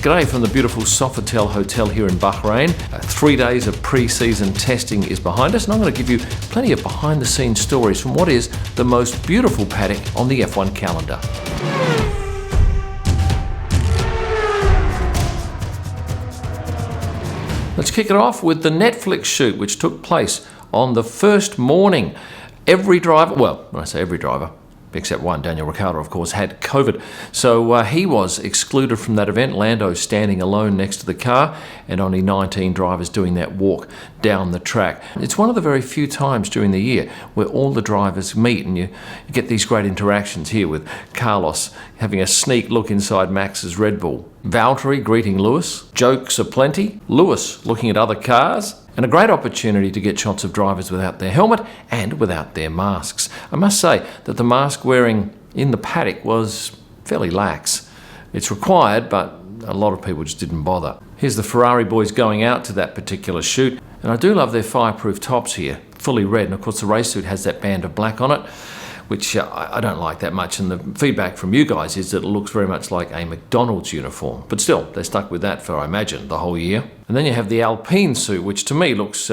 G'day from the beautiful Sofitel Hotel here in Bahrain. 3 days of pre-season testing is behind us, and I'm going to give you plenty of behind-the-scenes stories from what is the most beautiful paddock on the F1 calendar. Let's kick it off with the Netflix shoot, which took place on the first morning. Every driver, well, when I say every driver, except one, Daniel Ricciardo, of course, had COVID. So he was excluded from that event. Lando standing alone next to the car, and only 19 drivers doing that walk down the track. It's one of the very few times during the year where all the drivers meet, and you get these great interactions here with Carlos having a sneak look inside Max's Red Bull, Valtteri greeting Lewis, jokes aplenty, Lewis looking at other cars, and a great opportunity to get shots of drivers without their helmet and without their masks. I must say that the mask wearing in the paddock was fairly lax. It's required, but a lot of people just didn't bother. Here's the Ferrari boys going out to that particular shoot, and I do love their fireproof tops here, fully red, and of course the race suit has that band of black on it, which I don't like that much, and the feedback from you guys is that it looks very much like a McDonald's uniform. But still, they're stuck with that for, I imagine, the whole year. And then you have the Alpine suit, which to me looks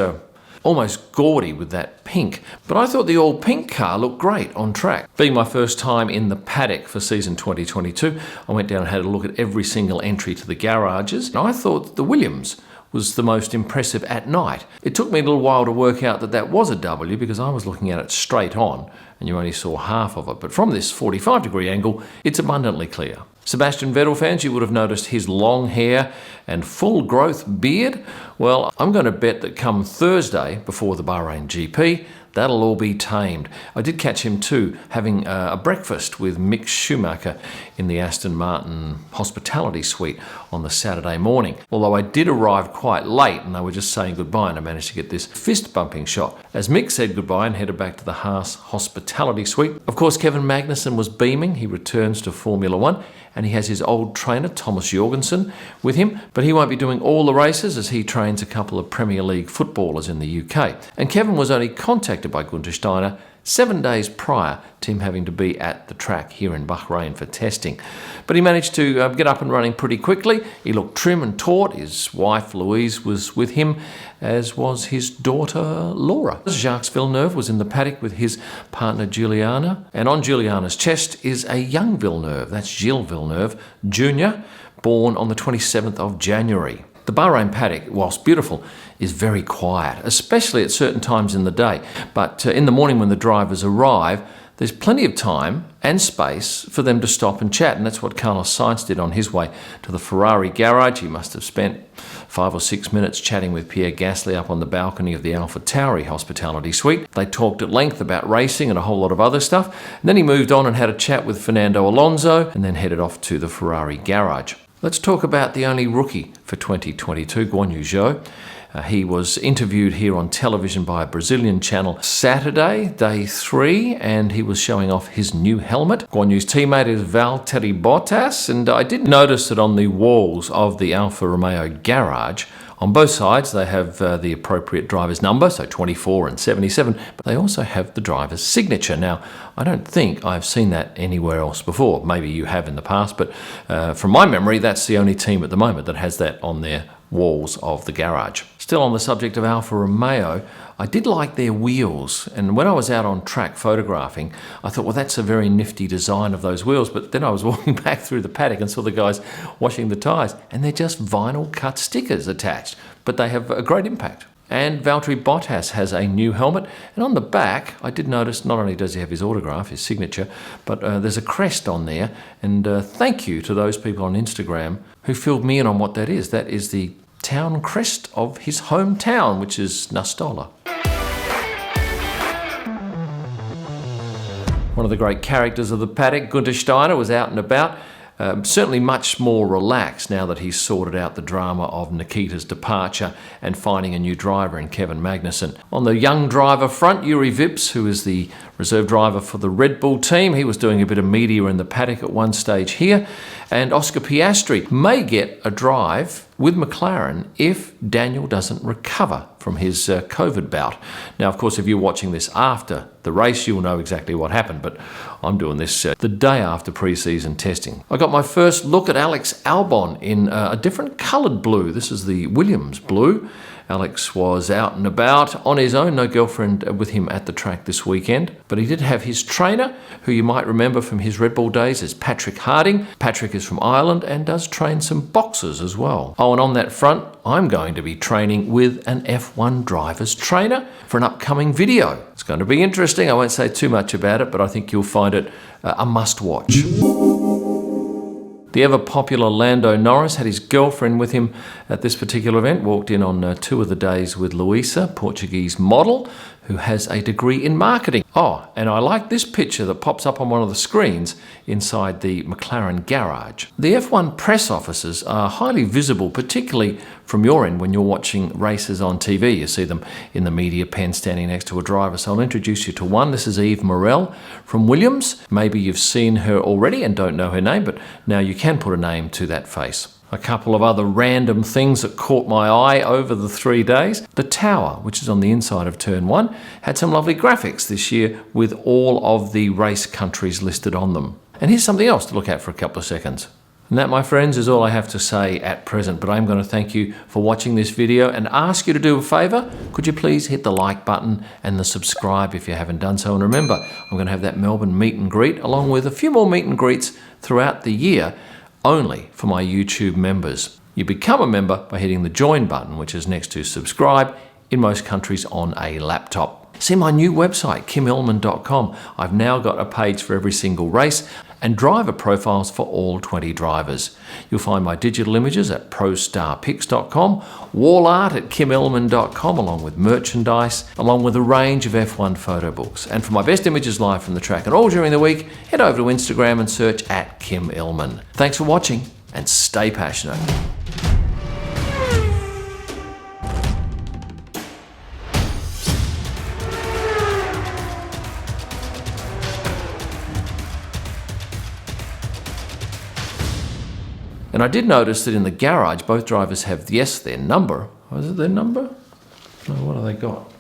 almost gaudy with that pink. But I thought the all-pink car looked great on track. Being my first time in the paddock for season 2022, I went down and had a look at every single entry to the garages, and I thought the Williams was the most impressive at night. It took me a little while to work out that that was a W because I was looking at it straight on and you only saw half of it. But from this 45-degree angle, it's abundantly clear. Sebastian Vettel fans, you would have noticed his long hair and full growth beard. Well, I'm going to bet that come Thursday, before the Bahrain GP, that'll all be tamed. I did catch him too, having a breakfast with Mick Schumacher in the Aston Martin hospitality suite on the Saturday morning. Although I did arrive quite late and they were just saying goodbye, and I managed to get this fist-bumping shot as Mick said goodbye and headed back to the Haas hospitality suite. Of course, Kevin Magnussen was beaming. He returns to Formula One, and he has his old trainer, Thomas Jorgensen, with him, but he won't be doing all the races as he trains a couple of Premier League footballers in the UK. And Kevin was only contacted by Günther Steiner 7 days prior to him having to be at the track here in Bahrain for testing. But he managed to get up and running pretty quickly. He looked trim and taut. His wife Louise was with him, as was his daughter Laura. Jacques Villeneuve was in the paddock with his partner Juliana, and on Juliana's chest is a young Villeneuve. That's Gilles Villeneuve Jr., born on the 27th of January. The Bahrain paddock, whilst beautiful, is very quiet, especially at certain times in the day. But in the morning when the drivers arrive, there's plenty of time and space for them to stop and chat, and that's what Carlos Sainz did on his way to the Ferrari garage. He must have spent 5 or 6 minutes chatting with Pierre Gasly up on the balcony of the AlphaTauri hospitality suite. They talked at length about racing and a whole lot of other stuff. And then he moved on and had a chat with Fernando Alonso, and then headed off to the Ferrari garage. Let's talk about the only rookie for 2022, Guan Yu Zhou. He was interviewed here on television by a Brazilian channel Saturday, day 3, and he was showing off his new helmet. Guan Yu's teammate is Valtteri Bottas, and I did notice that on the walls of the Alfa Romeo garage, on both sides they have the appropriate driver's number, so 24 and 77, but they also have the driver's signature. Now, I don't think I've seen that anywhere else before. Maybe you have in the past, but from my memory, that's the only team at the moment that has that on their walls of the garage. Still on the subject of Alfa Romeo, I did like their wheels, and when I was out on track photographing, I thought, well, that's a very nifty design of those wheels, but then I was walking back through the paddock and saw the guys washing the tyres, and they're just vinyl cut stickers attached, but they have a great impact. And Valtteri Bottas has a new helmet, and on the back, I did notice not only does he have his autograph, his signature, but there's a crest on there, and thank you to those people on Instagram who filled me in on what that is. That is the town crest of his hometown, which is Nastola. One of the great characters of the paddock, Günther Steiner, was out and about. Certainly much more relaxed now that he's sorted out the drama of Nikita's departure and finding a new driver in Kevin Magnussen. On the young driver front, Juri Vips, who is the reserve driver for the Red Bull team, he was doing a bit of media in the paddock at one stage here. And Oscar Piastri may get a drive with McLaren if Daniel doesn't recover from from his COVID bout. Now, of course, if you're watching this after the race, you'll know exactly what happened, but I'm doing this the day after pre-season testing. I got my first look at Alex Albon in a different coloured blue. This is the Williams blue. Alex was out and about on his own, no girlfriend with him at the track this weekend, but he did have his trainer, who you might remember from his Red Bull days as Patrick Harding. Patrick is from Ireland and does train some boxers as well. Oh, and on that front, I'm going to be training with an F1 driver's trainer for an upcoming video. It's going to be interesting. I won't say too much about it, but I think you'll find it a must-watch. The ever-popular Lando Norris had his girlfriend with him at this particular event, walked in on 2 of the days with Luisa, Portuguese model, who has a degree in marketing. Oh, and I like this picture that pops up on one of the screens inside the McLaren garage. The F1 press officers are highly visible, particularly from your end when you're watching races on TV. You see them in the media pen standing next to a driver. So I'll introduce you to one. This is Eve Morel from Williams. Maybe you've seen her already and don't know her name, but now you can put a name to that face. A couple of other random things that caught my eye over the 3 days. The tower, which is on the inside of Turn 1, had some lovely graphics this year with all of the race countries listed on them. And here's something else to look at for a couple of seconds. And that, my friends, is all I have to say at present, but I'm going to thank you for watching this video and ask you to do a favour. Could you please hit the like button and the subscribe if you haven't done so? And remember, I'm going to have that Melbourne meet and greet along with a few more meet and greets throughout the year, only for my YouTube members. You become a member by hitting the join button, which is next to subscribe in most countries on a laptop. See my new website, kimillman.com. I've now got a page for every single race and driver profiles for all 20 drivers. You'll find my digital images at prostarpics.com, wall art at kimillman.com, along with merchandise, along with a range of F1 photo books. And for my best images live from the track and all during the week, head over to Instagram and search at Kim Illman. Thanks for watching and stay passionate. And I did notice that in the garage, both drivers have, yes, their number. Oh, is it their number? No, what have they got?